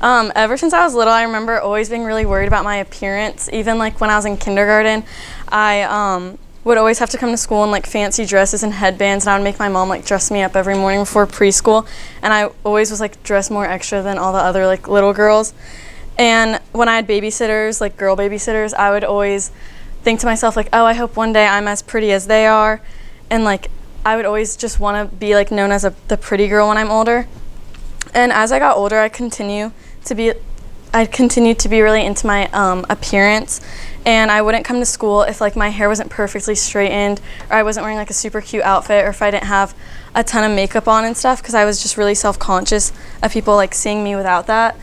Ever since I was little, I remember always being really worried about my appearance. Even like when I was in kindergarten, I would always have to come to school in like fancy dresses and headbands, and I would make my mom like dress me up every morning before preschool, and I always was like dressed more extra than all the other like little girls. And when I had babysitters, like girl babysitters, I would always think to myself like, oh, I hope one day I'm as pretty as they are, and like I would always just want to be like known as the pretty girl when I'm older. And as I got older, I continued to be really into my appearance, and I wouldn't come to school if like my hair wasn't perfectly straightened, or I wasn't wearing like a super cute outfit, or if I didn't have a ton of makeup on and stuff, because I was just really self-conscious of people like seeing me without that.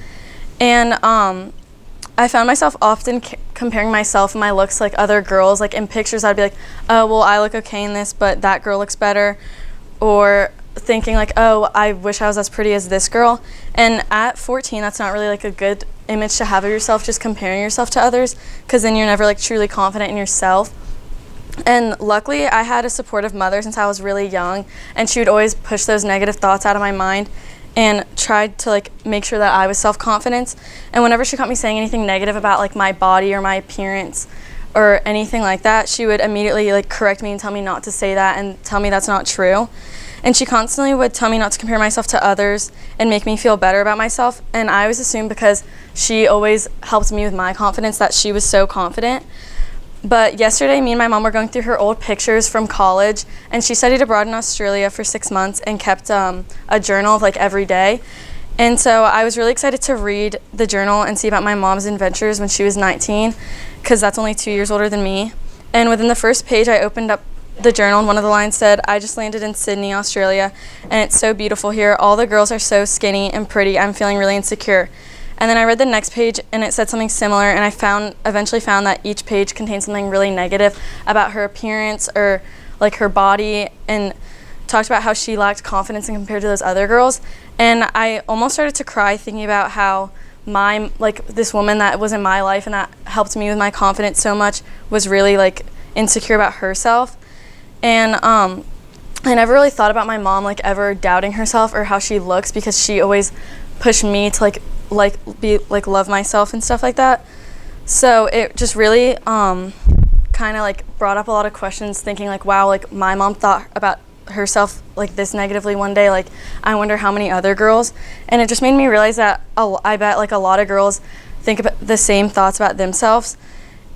And I found myself often comparing myself and my looks to like other girls. Like in pictures, I'd be like, oh, well, I look okay in this, but that girl looks better. Or thinking like, oh, I wish I was as pretty as this girl. And at 14, that's not really like a good image to have of yourself, just comparing yourself to others, because then you're never like truly confident in yourself. And luckily, I had a supportive mother since I was really young, and she would always push those negative thoughts out of my mind and tried to like make sure that I was self-confident. And whenever she caught me saying anything negative about like my body or my appearance or anything like that, she would immediately like correct me and tell me not to say that and tell me that's not true. And she constantly would tell me not to compare myself to others and make me feel better about myself. And I always assumed because she always helped me with my confidence that she was so confident. But yesterday, me and my mom were going through her old pictures from college, and she studied abroad in Australia for 6 months and kept a journal of like every day. And so I was really excited to read the journal and see about my mom's adventures when she was 19, because that's only 2 years older than me. And within the first page, I opened up the journal, and one of the lines said, "I just landed in Sydney, Australia, and it's so beautiful here. All the girls are so skinny and pretty. I'm feeling really insecure." And then I read the next page, and it said something similar, and I eventually found that each page contained something really negative about her appearance or like her body, and talked about how she lacked confidence in compared to those other girls. And I almost started to cry thinking about how this woman that was in my life and that helped me with my confidence so much was really like insecure about herself. And I never really thought about my mom like ever doubting herself or how she looks, because she always pushed me to love myself and stuff like that. So it just really kind of like brought up a lot of questions, thinking like, wow, like my mom thought about herself like this negatively one day, like I wonder how many other girls. And it just made me realize that I bet like a lot of girls think about the same thoughts about themselves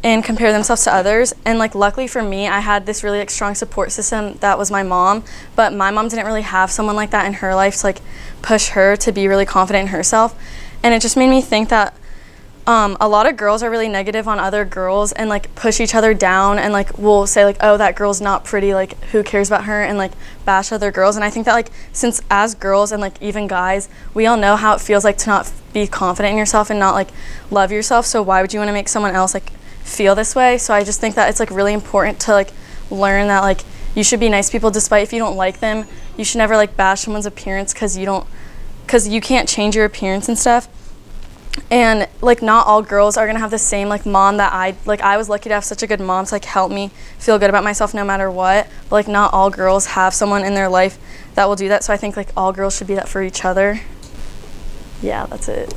and compare themselves to others. And like luckily for me, I had this really like strong support system that was my mom, but my mom didn't really have someone like that in her life to like push her to be really confident in herself. And it just made me think that a lot of girls are really negative on other girls and like push each other down, and like will say like, oh, that girl's not pretty, like who cares about her, and like bash other girls. And I think that like since as girls and like even guys, we all know how it feels like to not be confident in yourself and not like love yourself. So why would you want to make someone else like feel this way? So I just think that it's like really important to like learn that like you should be nice to people despite if you don't like them. You should never like bash someone's appearance because you can't change your appearance and stuff. And like not all girls are gonna have the same like mom that I was lucky to have such a good mom to like help me feel good about myself no matter what. But like not all girls have someone in their life that will do that. So I think like all girls should be that for each other. Yeah, that's it.